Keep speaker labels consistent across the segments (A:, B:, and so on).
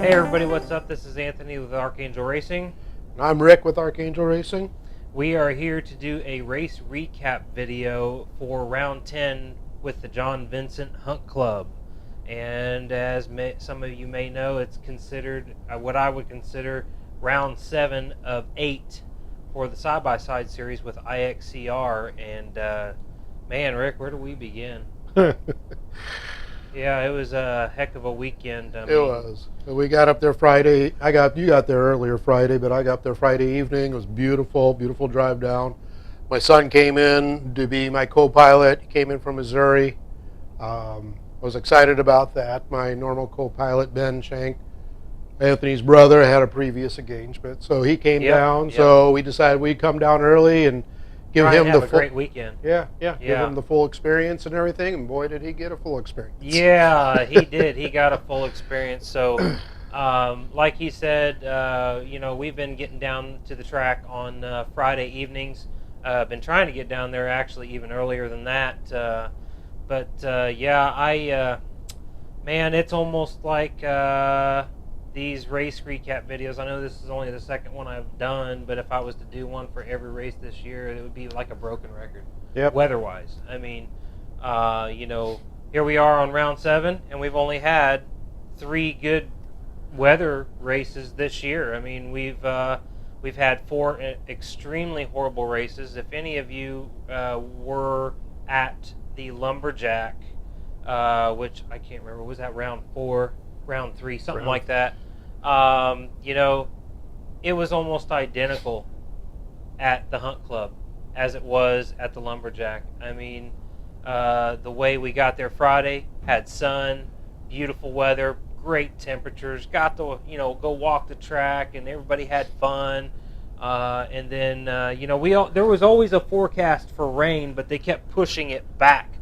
A: Hey everybody, what's up? This is Anthony with Archangel Racing.
B: I'm Rick with Archangel Racing.
A: We are here to do a race recap video for round 10 with the JOHN VINCENT HUNT CLUB. And as some of you may know, it's considered what I would consider round 7 of 8 for the side-by-side series with IXCR. And man, Rick, where do we begin? Yeah, it was a heck of a weekend.
B: It was. We got up there Friday. You got there earlier Friday, but I got up there Friday evening. It was beautiful, beautiful drive down. My son came in to be my co-pilot. He came in from Missouri. I was excited about that. My normal co-pilot, Ben Shank, Anthony's brother, had a previous engagement, so he came down. So we decided we'd come down early and give him the
A: great weekend.
B: Give him the full experience and everything, and boy, did he get a full experience.
A: Yeah, he did. He got a full experience. So, like he said, we've been getting down to the track on Friday evenings. Been trying to get down there actually even earlier than that. Man, it's almost like these race recap videos. I know this is only the second one I've done, but if I was to do one for every race this year, it would be like a broken record.
B: Yep.
A: Weather-wise. I mean, here we are on round 7, and we've only had 3 good weather races this year. I mean, we've had 4 extremely horrible races. If any of you were at the Lumberjack, which I can't remember, was that round 4, round 3, something like that? It was almost identical at the Hunt Club as it was at the Lumberjack. I mean, the way we got there Friday, had sun, beautiful weather, great temperatures, got to go walk the track, and everybody had fun. And then there was always a forecast for rain, but they kept pushing it back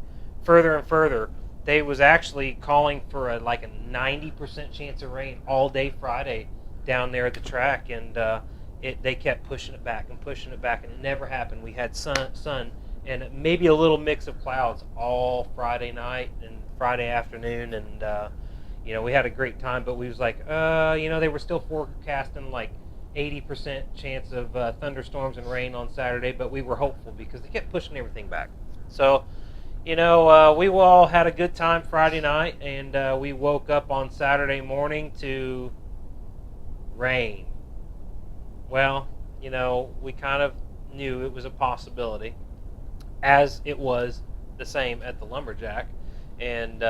A: further and further. They was actually calling for a 90% chance of rain all day Friday down there at the track, and they kept pushing it back, and it never happened. We had sun and maybe a little mix of clouds all Friday night and Friday afternoon, and we had a great time. But we was like, they were still forecasting 80% chance of thunderstorms and rain on Saturday, but we were hopeful because they kept pushing everything back. So, we all had a good time Friday night, and we woke up on Saturday morning to rain. Well, we kind of knew it was a possibility, as it was the same at the Lumberjack, and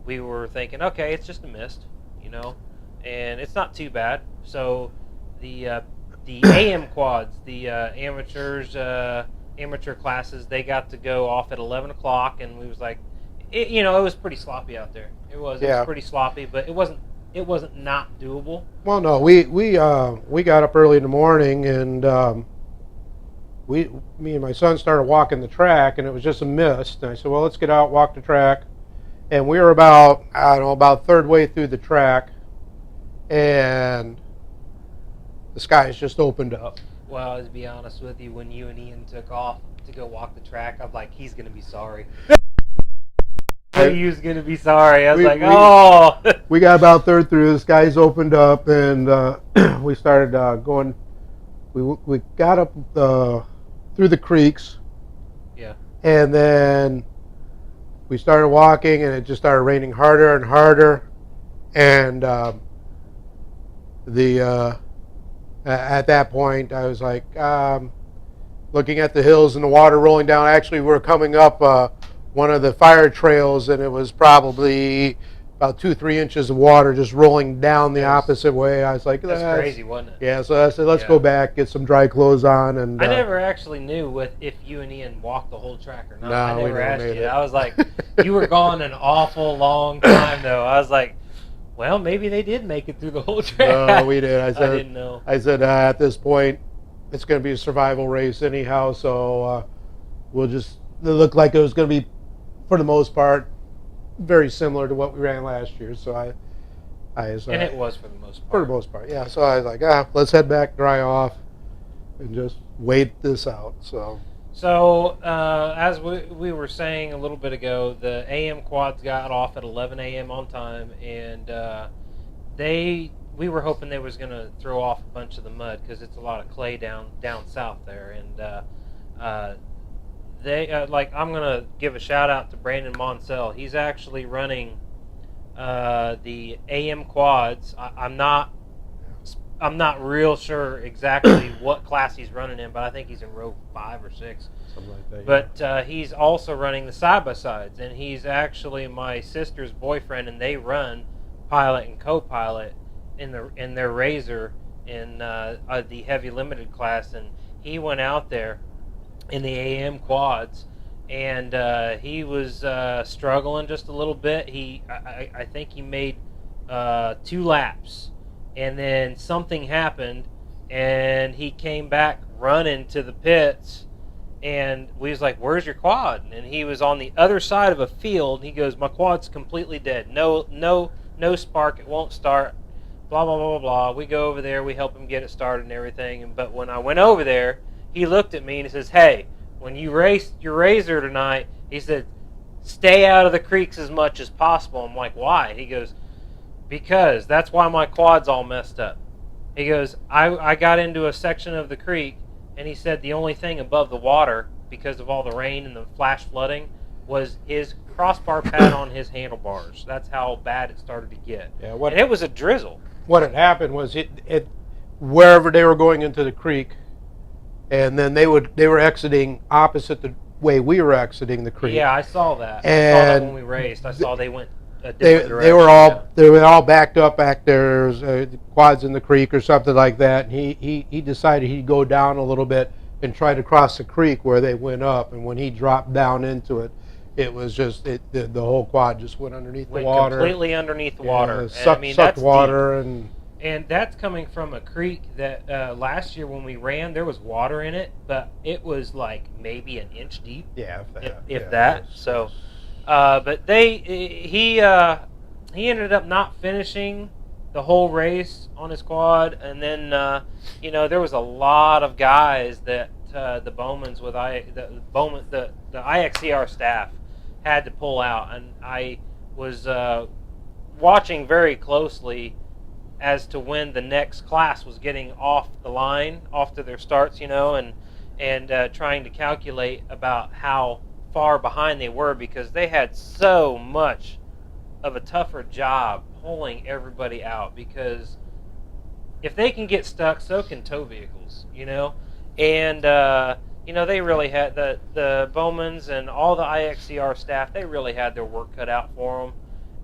A: we were thinking, okay, it's just a mist, and it's not too bad. So the AM quads, the amateur classes, they got to go off at 11 o'clock, and we was like, it was pretty sloppy out there. It was pretty sloppy, but it wasn't not doable.
B: Well, no, we got up early in the morning, and me and my son started walking the track, and it was just a mist. And I said, well, let's get out, walk the track. And we were about third way through the track, and the skies just opened up.
A: Well, to be honest with you, when you and Ian took off to go walk the track, I'm like, he's going to be sorry. He was going to be sorry. I was
B: We got about third through, the skies opened up, and we started going. We got up through the creeks.
A: Yeah. And
B: then we started walking, and it just started raining harder and harder. And at that point, I was like, looking at the hills and the water rolling down. Actually, we were coming up one of the fire trails, and it was probably about 2-3 inches of water just rolling down the opposite way. I was like,
A: that's crazy, wasn't it?
B: Yeah, so I said, let's go back, get some dry clothes on. And
A: I never actually knew if you and Ian walked the whole track or not.
B: No,
A: I never asked you. I was like, you were gone an awful long time, though. I was like, well, maybe they did make it through the whole track.
B: No, we did. I
A: didn't know.
B: I said, at this point, it's going to be a survival race anyhow, so it looked like it was going to be, for the most part, very similar to what we ran last year. So
A: and it was for the most part.
B: For the most part, yeah. So I was like, let's head back, dry off, and just wait this out.
A: So as we were saying a little bit ago, the AM quads got off at 11 a.m. on time, and we were hoping they was going to throw off a bunch of the mud because it's a lot of clay down south there, and I'm going to give a shout out to Brandon Monsell. He's actually running the AM quads. I'm not real sure exactly what class he's running in, but I think he's in row 5 or 6.
B: Something like that.
A: But he's also running the side-by-sides, and he's actually my sister's boyfriend, and they run pilot and co-pilot in their Razor in the heavy limited class, and he went out there in the AM quads, and he was struggling just a little bit. I think he made 2 laps. And then something happened, and he came back running to the pits, and we was like, "Where's your quad?" And he was on the other side of a field. He goes, "My quad's completely dead. No spark. It won't start. Blah blah blah blah blah." We go over there. We help him get it started and everything. But when I went over there, he looked at me and he says, "Hey, when you raced your Razor tonight," he said, "stay out of the creeks as much as possible." I'm like, "Why?" He goes, "Because that's why my quad's all messed up." He goes, I got into a section of the creek, and he said the only thing above the water, because of all the rain and the flash flooding, was his crossbar pad on his handlebars. That's how bad it started to get. Yeah, and it was a drizzle.
B: What had happened was it wherever they were going into the creek, and then they were exiting opposite the way we were exiting the creek.
A: Yeah, I saw that. I saw that when we raced. I saw they went
B: they were all backed up back there. There's quads in the creek or something like that. And he decided he'd go down a little bit and try to cross the creek where they went up. And when he dropped down into it, it was just the whole quad just went underneath the water.
A: Completely underneath the water.
B: Sucked water deep.
A: And that's coming from a creek that last year when we ran, there was water in it, but it was like maybe an inch deep.
B: Yeah,
A: if that. So. But he ended up not finishing the whole race on his quad, and then there was a lot of guys that the Bowmans with the IXCR staff had to pull out, and I was watching very closely as to when the next class was getting off the line, off to their starts, and trying to calculate about how far behind they were, because they had so much of a tougher job pulling everybody out, because if they can get stuck, so can tow vehicles, and they really had the Bowmans and all the IXCR staff, they really had their work cut out for them.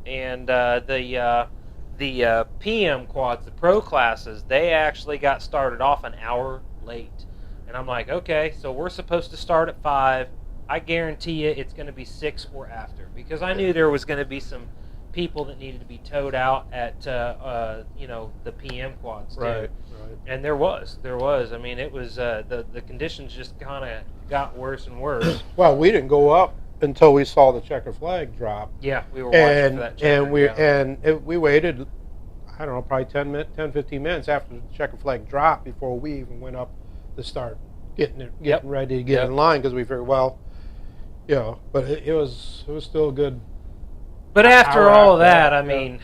A: And the PM quads, the pro classes, they actually got started off an hour late, and I'm like, okay, so we're supposed to start at 5. I guarantee you it's going to be 6 or after, because I knew there was going to be some people that needed to be towed out at the PM quads too.
B: Right.
A: And there was. I mean, it was the conditions just kind of got worse and worse.
B: Well, we didn't go up until we saw the checker flag drop.
A: Yeah, we were watching for that checker.
B: We waited, I don't know, probably 10-15 minutes after the checker flag dropped before we even went up to start getting ready to get in line, because we figured, well, but it was still a good.
A: But after all of that, I mean,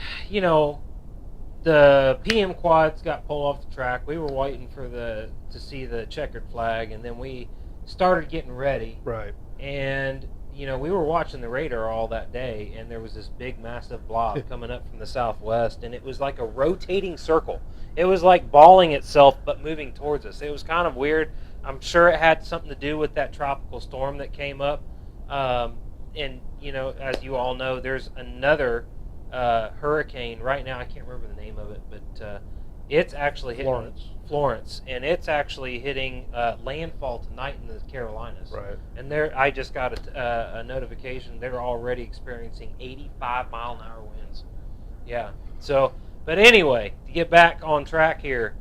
A: the PM quads got pulled off the track. We were waiting to see the checkered flag, and then we started getting ready.
B: Right.
A: And we were watching the radar all that day, and there was this big, massive blob coming up from the southwest, and it was like a rotating circle. It was like balling itself, but moving towards us. It was kind of weird. I'm sure it had something to do with that tropical storm that came up. And, as you all know, there's another hurricane right now. I can't remember the name of it, but it's actually hitting Florence, and it's actually hitting landfall tonight in the Carolinas.
B: Right.
A: And I just got a notification they're already experiencing 85-mile-an-hour winds. Yeah. So, but anyway, to get back on track here,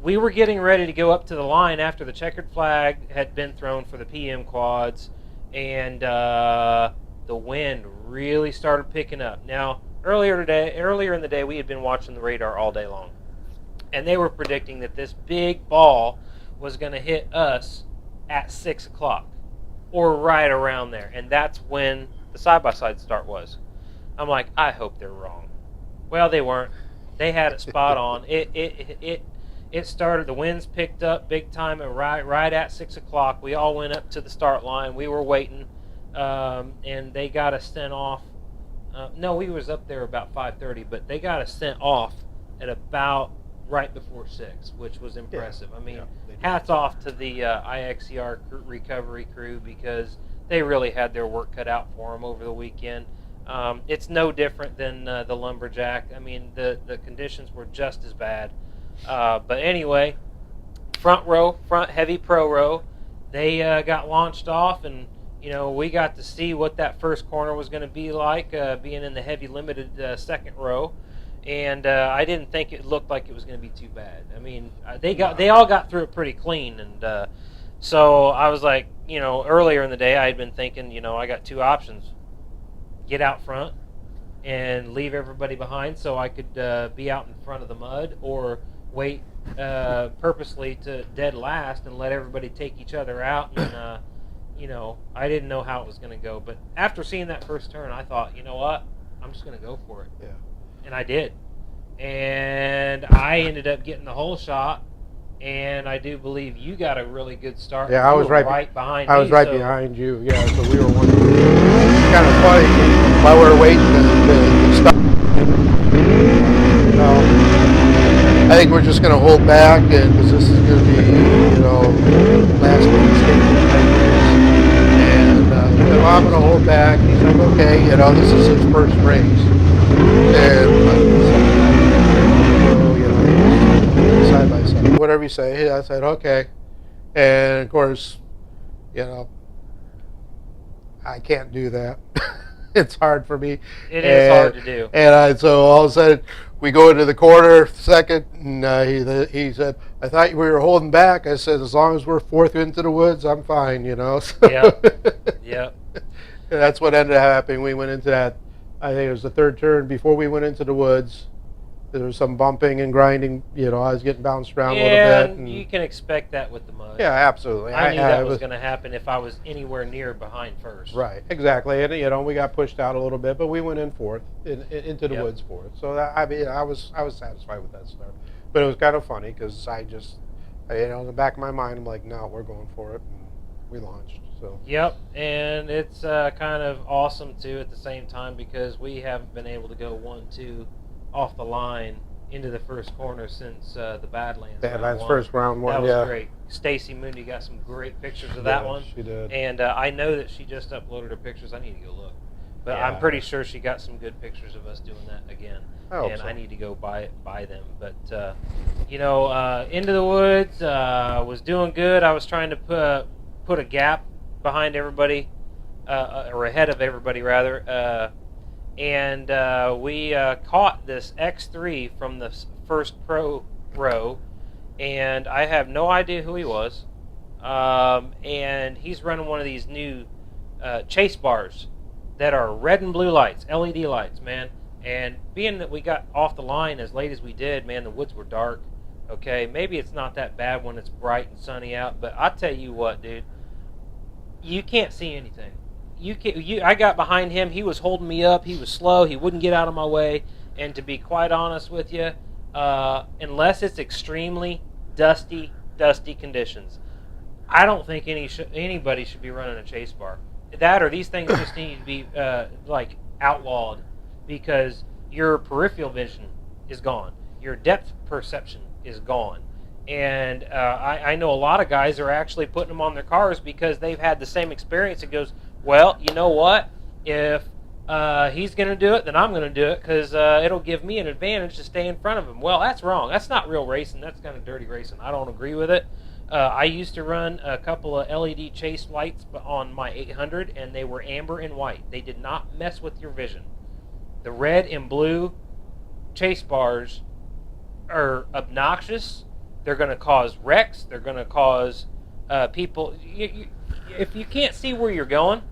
A: we were getting ready to go up to the line after the checkered flag had been thrown for the PM quads, and the wind really started picking up. Now, earlier in the day, we had been watching the radar all day long, and they were predicting that this big ball was going to hit us at 6 o'clock, or right around there, and that's when the side-by-side start was. I'm like, I hope they're wrong. Well, they weren't. They had it spot on. It started. The winds picked up big time, and right at 6 o'clock, we all went up to the start line. We were waiting, and they got us sent off. No, we was up there about 5:30, but they got us sent off at about right before 6, which was impressive. I mean, hats off to the IXCR recovery crew, because they really had their work cut out for them over the weekend. It's no different than the lumberjack. I mean, the conditions were just as bad. But anyway, front heavy pro row, they got launched off, and we got to see what that first corner was going to be like, being in the heavy limited second row. And I didn't think it looked like it was going to be too bad. I mean, they all got through it pretty clean, and so I was like, earlier in the day I had been thinking, I got two options: get out front and leave everybody behind so I could be out in front of the mud, or wait purposely to dead last and let everybody take each other out. And I didn't know how it was going to go, but after seeing that first turn, I thought, you know what, I'm just going to go for it.
B: Yeah.
A: And I did. And I ended up getting the whole shot, and I do believe you got a really good start.
B: Yeah, I was right
A: behind
B: I
A: me.
B: was right behind you. Yeah, so we were wondering. It's kind of funny while we were waiting to stop. I think we're just going to hold back, and because this is going to be, last week's station type race. And I'm going to hold back. He's like, okay, this is his first race. And side by side, whatever you say. I said, okay. And of course, I can't do that. It's hard for me.
A: It is hard to do.
B: And so all of a sudden, we go into the corner second, and he said, I thought we were holding back. I said, as long as we're fourth into the woods, I'm fine, So,
A: Yep.
B: That's what ended up happening. We went into that, I think it was the third turn before we went into the woods. There was some bumping and grinding. I was getting bounced around a little bit.
A: And you can expect that with the mud.
B: Yeah, absolutely.
A: I knew that was going to happen if I was anywhere near behind first.
B: Right, exactly. And we got pushed out a little bit, but we went in fourth, into the woods fourth. So I was satisfied with that start. But it was kind of funny because in the back of my mind, I'm like, no, we're going for it, and we launched. So. Yep,
A: and it's kind of awesome too at the same time, because we haven't been able to go 1-2 off the line into the first corner since the Badlands.
B: Badlands first round one.
A: That was great. Stacy Mooney got some great pictures of that one.
B: She did.
A: And I know that she just uploaded her pictures. I need to go look, but I'm pretty sure she got some good pictures of us doing that again. I need to go buy them. But into the woods was doing good. I was trying to put a gap behind everybody, or ahead of everybody rather. And we caught this X3 from the first pro row, and I have no idea who he was. And he's running one of these new chase bars that are red and blue lights, LED lights, man. And being that we got off the line as late as we did, man, the woods were dark. Okay, maybe it's not that bad when it's bright and sunny out, but I tell you what, dude, you can't see anything. I got behind him. He was holding me up. He was slow. He wouldn't get out of my way. And to be quite honest with you, unless it's extremely dusty conditions, I don't think anybody should be running a chase bar. That or these things just need to be outlawed, because your peripheral vision is gone. Your depth perception is gone. And I know a lot of guys are actually putting them on their cars because they've had the same experience. It goes, well, you know what? If he's going to do it, then I'm going to do it, because it'll give me an advantage to stay in front of him. Well, that's wrong. That's not real racing. That's kind of dirty racing. I don't agree with it. I used to run a couple of LED chase lights on my 800, and they were amber and white. They did not mess with your vision. The red and blue chase bars are obnoxious. They're going to cause wrecks. They're going to cause people... if you can't see where you're going,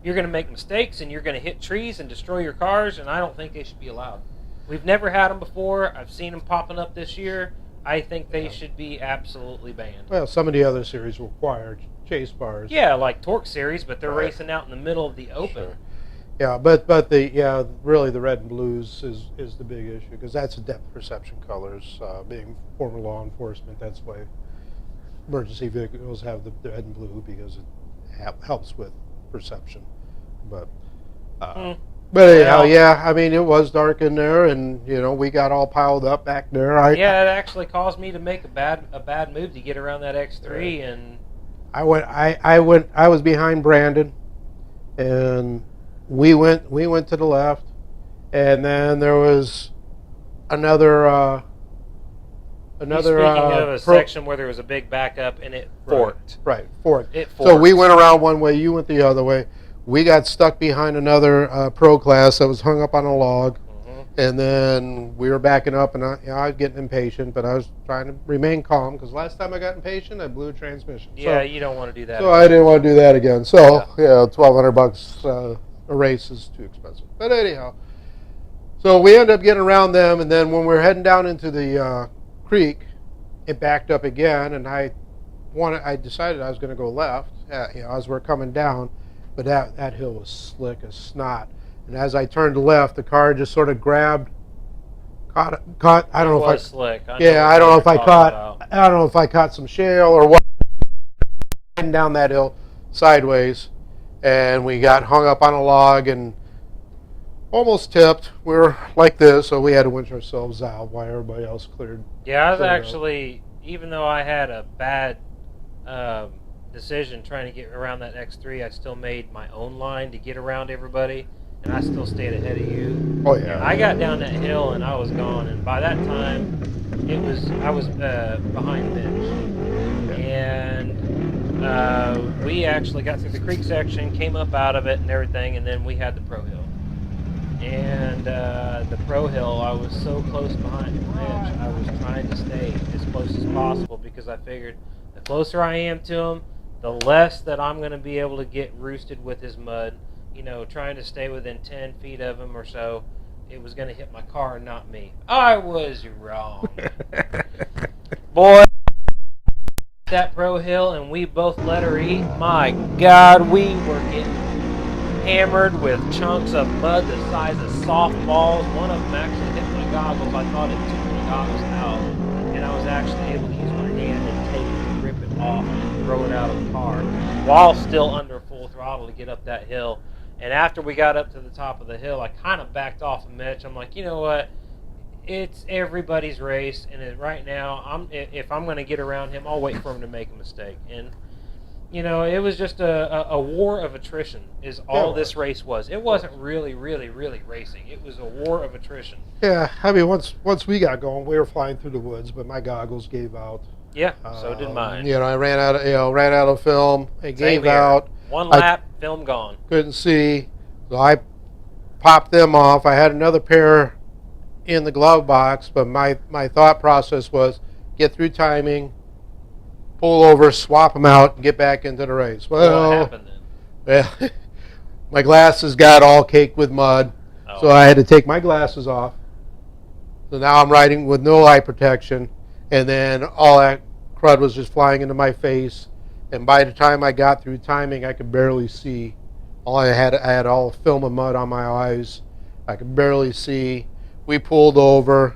A: you're going to make mistakes, and you're going to hit trees and destroy your cars, and I don't think they should be allowed. We've never had them before. I've seen them popping up this year. I think they should be absolutely banned.
B: Well, some of the other series require chase bars.
A: Yeah, like Torque Series, but they're racing out in the middle of the open.
B: Sure. Yeah, but really the red and blues is the big issue because that's the depth perception colors. Being former law enforcement, that's why emergency vehicles have the red and blue because it helps with perception. But anyhow, yeah, I mean it was dark in there, and we got all piled up back there.
A: It actually caused me to make a bad move to get around that X3, and
B: I was behind Brandon, and we went to the left, and then there was another
A: speaking of a section where there was a big backup and it forked.
B: Right, forked.
A: It forked.
B: So we went around one way, you went the other way. We got stuck behind another pro class that was hung up on a log, and then we were backing up, and I was getting impatient, but I was trying to remain calm because last time I got impatient, I blew a transmission.
A: Yeah, so, you don't want to do that.
B: So again. I didn't want to do that again. So $1,200 a race is too expensive. But anyhow, so we ended up getting around them, and then when we were heading down into the creek, it backed up again, and I decided I was going to go left, as we're coming down, but that hill was slick as snot, and as I turned left, the car just sort of caught. I don't know if I
A: slick.
B: I don't know if I caught some shale or what. Down that hill sideways, and we got hung up on a log and almost tipped. We were like this, so we had to winch ourselves out while everybody else cleared.
A: Yeah, I was actually, even though I had a bad decision trying to get around that X3, I still made my own line to get around everybody, and I still stayed ahead of you.
B: Oh yeah.
A: And I got down that hill and I was gone, and by that time, I was behind Mitch, and we actually got through the creek section, came up out of it and everything, and then we had the pro hill. And the pro hill, I was so close behind Mitch, I was trying to stay as close as possible because I figured the closer I am to him, the less that I'm going to be able to get roosted with his mud. Trying to stay within 10 feet of him or so, it was going to hit my car, not me. I was wrong. Boy, that pro hill, and we both let her eat. My God, we were getting hammered with chunks of mud the size of softballs. One of them actually hit my goggles. I thought it took my goggles out, and I was actually able to use my hand and take it and rip it off and throw it out of the car while still under full throttle to get up that hill. And after we got up to the top of the hill, I kind of backed off of Mitch. I'm like, you know what? It's everybody's race, and right now, if I'm going to get around him, I'll wait for him to make a mistake. And it was just a war of attrition is all this race was. It wasn't really, really, really racing. It was a war of attrition.
B: Yeah, I mean, once we got going, we were flying through the woods, but my goggles gave out.
A: Yeah, so did mine.
B: I ran out of film. It gave out.
A: One lap, film gone.
B: Couldn't see, so I popped them off. I had another pair in the glove box, but my thought process was get through timing, pull over, swap them out, and get back into the race. Well,
A: what happened then?
B: Well, my glasses got all caked with mud, so I had to take my glasses off. So now I'm riding with no eye protection, and then all that crud was just flying into my face. And by the time I got through timing, I could barely see. I had all the film of mud on my eyes. I could barely see. We pulled over.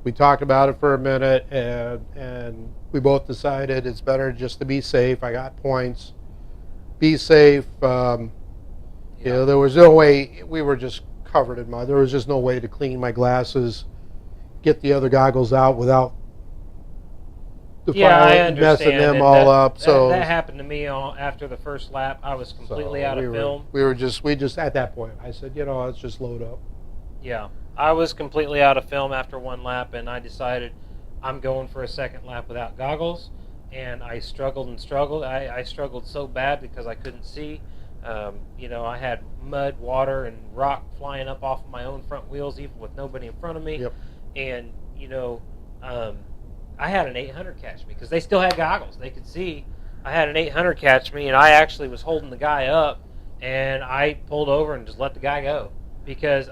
B: We talked about it for a minute, and we both decided it's better just to be safe. I got points. Be safe. There was no way. We were just covered in mud. There was just no way to clean my glasses, get the other goggles out without
A: I understand.
B: Messing them all up. So
A: that happened to me after the first lap. I was completely out of film.
B: We just at that point. I said, let's just load up.
A: Yeah, I was completely out of film after one lap, and I decided I'm going for a second lap without goggles. And I struggled and struggled. I struggled so bad because I couldn't see. I had mud, water, and rock flying up off of my own front wheels, even with nobody in front of me.
B: Yep.
A: And I had an 800 catch me because they still had goggles. They could see. I had an 800 catch me, and I actually was holding the guy up, and I pulled over and just let the guy go because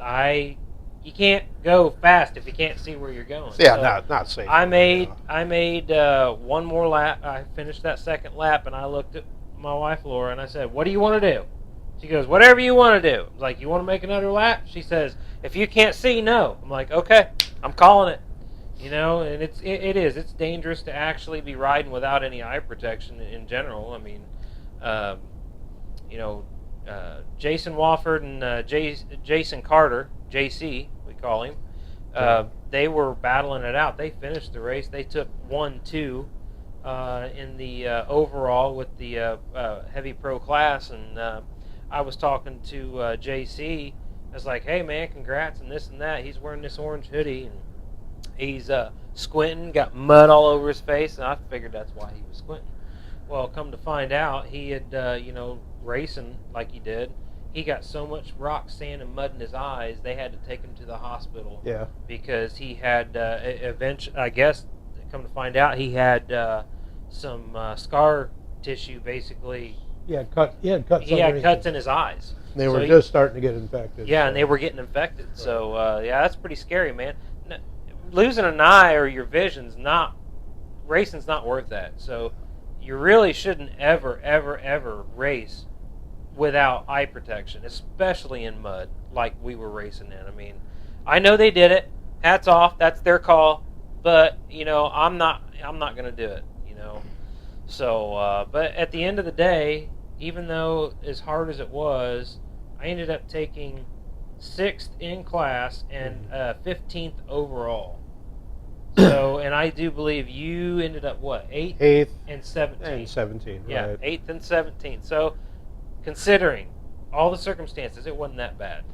A: you can't go fast if you can't see where you're going.
B: Yeah, so not safe.
A: I made one more lap. I finished that second lap, and I looked at my wife Laura, and I said, "What do you want to do?" She goes, whatever you want to do. I'm like, you want to make another lap? She says, if you can't see, no. I'm like, okay, I'm calling it. You know, and it's dangerous to actually be riding without any eye protection in general. I mean, you know, Jason Wofford and Jason Carter, JC, we call him, they were battling it out. They finished the race. They took 1-2 in the overall with the heavy pro class, and I was talking to JC. I was like, hey, man, congrats and this and that. He's wearing this orange hoodie, and he's squinting, got mud all over his face, and I figured that's why he was squinting. Well, come to find out, he had, you know, racing like he did. He got so much rock, sand, and mud in his eyes, they had to take him to the hospital.
B: Yeah.
A: Because he had, eventually, I guess, come to find out, he had some scar tissue, basically.
B: He had cuts. He had
A: cuts in his eyes.
B: They were just starting to get infected.
A: Yeah, and they were getting infected. Right. So, yeah, that's pretty scary, man. Losing an eye or your vision's not, racing's not worth that. So you really shouldn't ever race without eye protection, especially in mud like we were racing in. I mean, I know they did it. Hats off. That's their call. But, you know, I'm not going to do it, you know. So, but at the end of the day, even though as hard as it was, I ended up taking 6th in class and 15th overall. So, and I do believe you ended up what, 8th?
B: 8th
A: and 17th.
B: And 17,
A: yeah,
B: right.
A: 8th and 17th. So, considering all the circumstances, it wasn't that bad.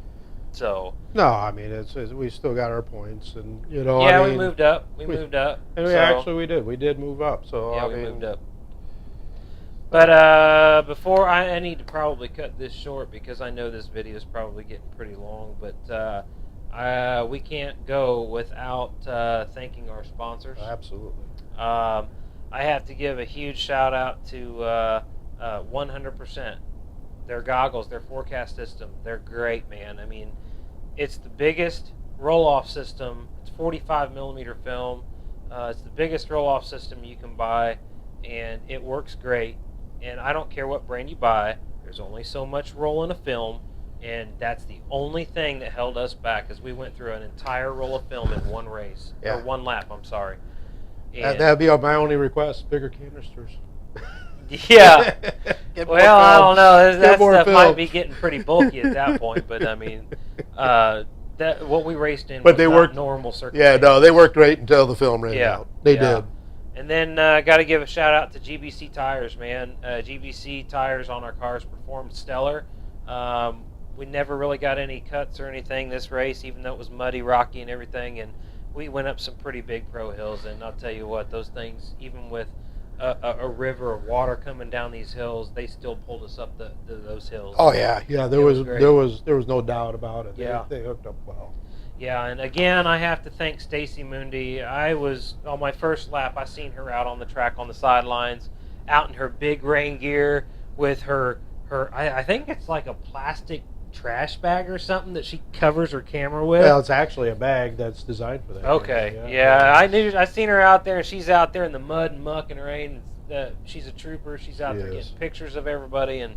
A: So.
B: No, I mean, we still got our points, and you know.
A: Yeah,
B: I mean,
A: we moved up. We moved up.
B: And we did. We did move up. So
A: yeah,
B: I
A: we
B: mean,
A: moved up. But before I need to probably cut this short because I know this video is probably getting pretty long. But we can't go without thanking our sponsors.
B: Absolutely.
A: I have to give a huge shout out to 100%. Their goggles, their forecast system, they're great, man. I mean, it's the biggest roll-off system. It's 45 millimeter film. It's the biggest roll-off system you can buy, and it works great. And I don't care what brand you buy. There's only so much roll in a film, and that's the only thing that held us back, as we went through an entire roll of film in one race, or one lap. I'm sorry.
B: That'd be my only request: bigger canisters.
A: Yeah. Well, I don't know. That stuff might be getting pretty bulky at that point, but I mean, that what we raced in. But was they worked normal circumstances.
B: Yeah, no, they worked great until the film ran out. They did.
A: And then got to give a shout out to GBC tires, man. GBC tires on our cars performed stellar. We never really got any cuts or anything this race, even though it was muddy, rocky, and everything. And we went up some pretty big pro hills. And I'll tell you what, those things, even with a river of water coming down these hills, they still pulled us up those hills.
B: Oh yeah. There was no doubt about it. They hooked up well.
A: Yeah, and again, I have to thank Stacy Mundi. I was, on my first lap, I seen her out on the track on the sidelines, out in her big rain gear with her I think it's like a plastic trash bag or something that she covers her camera with.
B: Well, it's actually a bag that's designed for that.
A: Okay, yeah. I seen her out there, and she's out there in the mud and muck and rain. She's a trooper. She's out there getting pictures of everybody, and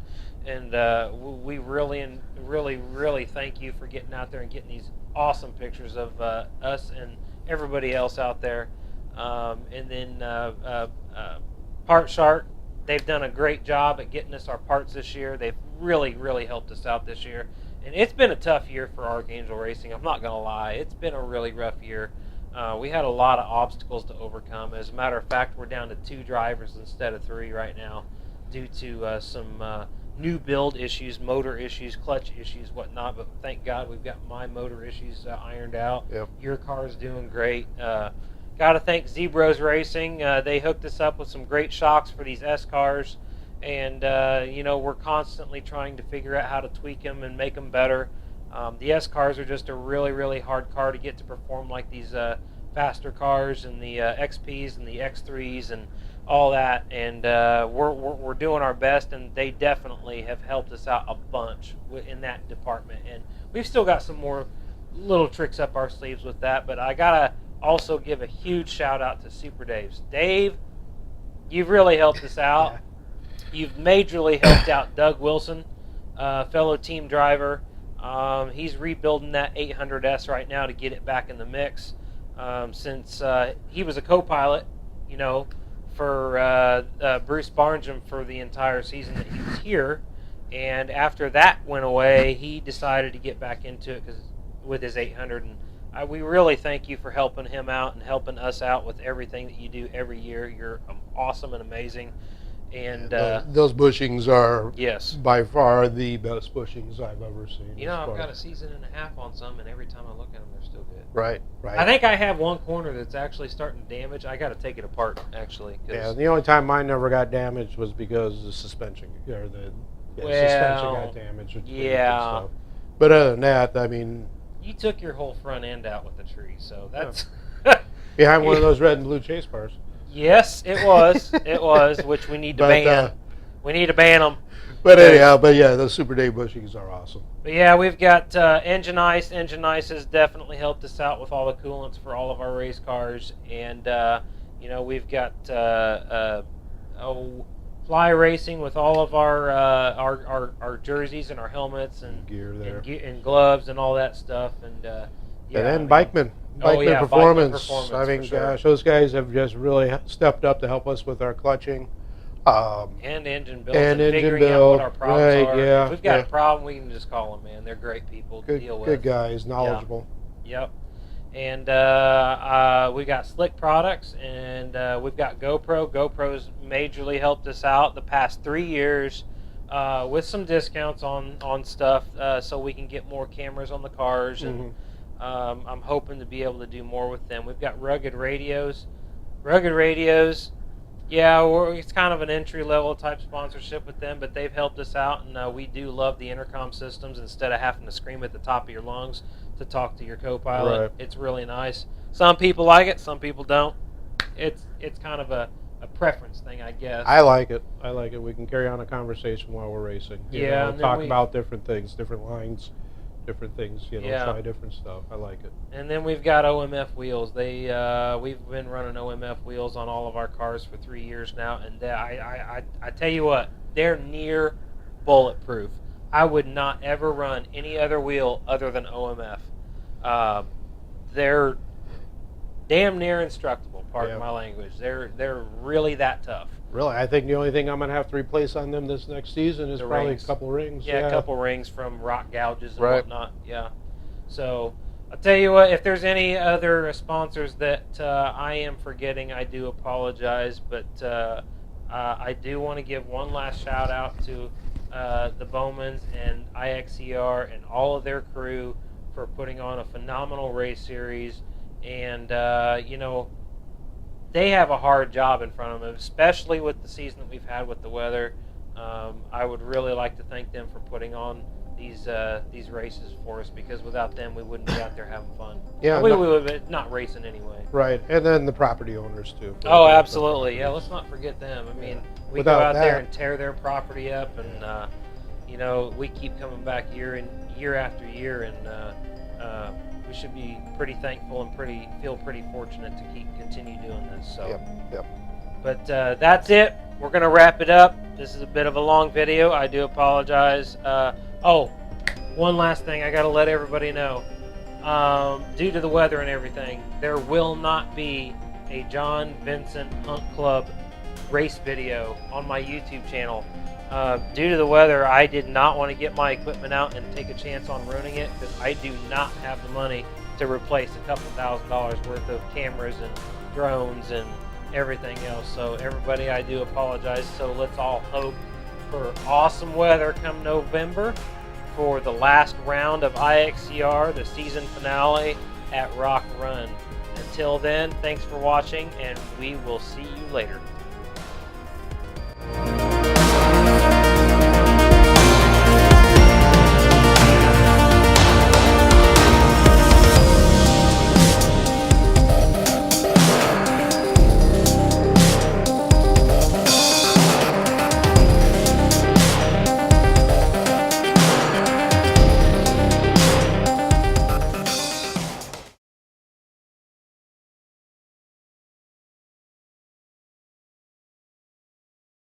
A: we really thank you for getting out there and getting these awesome pictures of us and everybody else out there. And then Part Shark, they've done a great job at getting us our parts this year. They've really helped us out this year. And it's been a tough year for Archangel Racing. I'm not going to lie. It's been a really rough year. We had a lot of obstacles to overcome. As a matter of fact, we're down to 2 drivers instead of 3 right now due to some new build issues, motor issues, clutch issues, whatnot. But thank God we've got my motor issues ironed out.
B: Yep.
A: Your car's doing great. Got to thank Zebros Racing. They hooked us up with some great shocks for these S cars. And, we're constantly trying to figure out how to tweak them and make them better. The S cars are just a really hard car to get to perform like these faster cars and the XPs and the X3s and all that. And we're doing our best, and they definitely have helped us out a bunch in that department. And we've still got some more little tricks up our sleeves with that. But I got to also give a huge shout out to Super Dave's. Dave, you've really helped us out. You've majorly helped out Doug Wilson. fellow team driver. He's rebuilding that 800S right now to get it back in the mix. Since he was a co-pilot, for Bruce Barnum for the entire season that he was here. And after that went away, he decided to get back into it with his 800. And we really thank you for helping him out and helping us out with everything that you do every year. You're awesome and amazing. And
B: those bushings are
A: yes,
B: by far the best bushings I've ever seen.
A: I've got a season and a half on some, and every time I look at them, they're still good.
B: Right.
A: I think I have one corner that's actually starting to damage. I got to take it apart, actually.
B: Yeah, the only time mine never got damaged was because the suspension, or the suspension got damaged.
A: Yeah.
B: Stuff. But other than that, I mean,
A: you took your whole front end out with the tree, so that's
B: behind one of those red and blue chase cars.
A: Yes, it was. It was, which we need to ban. We need to ban them.
B: But anyhow, those Super Day bushings are awesome.
A: But yeah, we've got Engine Ice. Engine Ice has definitely helped us out with all the coolants for all of our race cars. And, we've got Fly Racing with all of our jerseys and our helmets and
B: gear there.
A: And gloves and all that stuff. And,
B: then Bikeman. Bikeman Performance. I mean,
A: sure.
B: Gosh, those guys have just really stepped up to help us with our clutching.
A: And engine build.
B: And engine
A: figuring
B: build.
A: out what our problems are.
B: Yeah,
A: if we've got a problem, we can just call them, man. They're great people to deal with.
B: Good guys, knowledgeable.
A: Yeah. Yep. And we've got Slick Products, and we've got GoPro. GoPro's majorly helped us out the past 3 years with some discounts on stuff so we can get more cameras on the cars. And I'm hoping to be able to do more with them. We've got Rugged Radios. Yeah, it's kind of an entry-level type sponsorship with them, but they've helped us out, and we do love the intercom systems instead of having to scream at the top of your lungs to talk to your co-pilot.
B: Right.
A: It's really nice. Some people like it, some people don't. It's kind of a preference thing, I guess.
B: I like it. We can carry on a conversation while we're racing. Talk about different things, different lines, different things, try different stuff. I like it.
A: And then we've got OMF wheels. We've been running OMF wheels on all of our cars for 3 years now, and I tell you what, they're near bulletproof. I would not ever run any other wheel other than OMF. They're damn near indestructible, pardon my language. They're really that tough.
B: Really, I think the only thing I'm going to have to replace on them this next season is probably a couple rings.
A: Yeah, a couple rings from rock gouges and whatnot. Yeah. So I'll tell you what, if there's any other sponsors that I am forgetting, I do apologize. But I do want to give one last shout out to the Bowmans and IXCR and all of their crew for putting on a phenomenal race series. And, they have a hard job in front of them, especially with the season that we've had with the weather. I would really like to thank them for putting on these races for us, because without them, we wouldn't be out there having fun.
B: Yeah,
A: we would be not racing anyway.
B: Right, and then the property owners too.
A: Oh, absolutely. Yeah, let's not forget them. I mean, we
B: Without
A: go out there
B: that,
A: and tear their property up, and we keep coming back year after year, and we should be pretty thankful and feel pretty fortunate to continue doing this. So,
B: Yep.
A: But that's it. We're gonna wrap it up. This is a bit of a long video. I do apologize. One last thing I gotta let everybody know. Due to the weather and everything, there will not be a John Vincent Hunt Club race video on my YouTube channel. Due to the weather, I did not want to get my equipment out and take a chance on ruining it, because I do not have the money to replace a couple $1,000s worth of cameras and drones and everything else. So everybody, I do apologize. So let's all hope for awesome weather come November for the last round of IXCR, the season finale at Rock Run. Until then, thanks for watching, and we will see you later.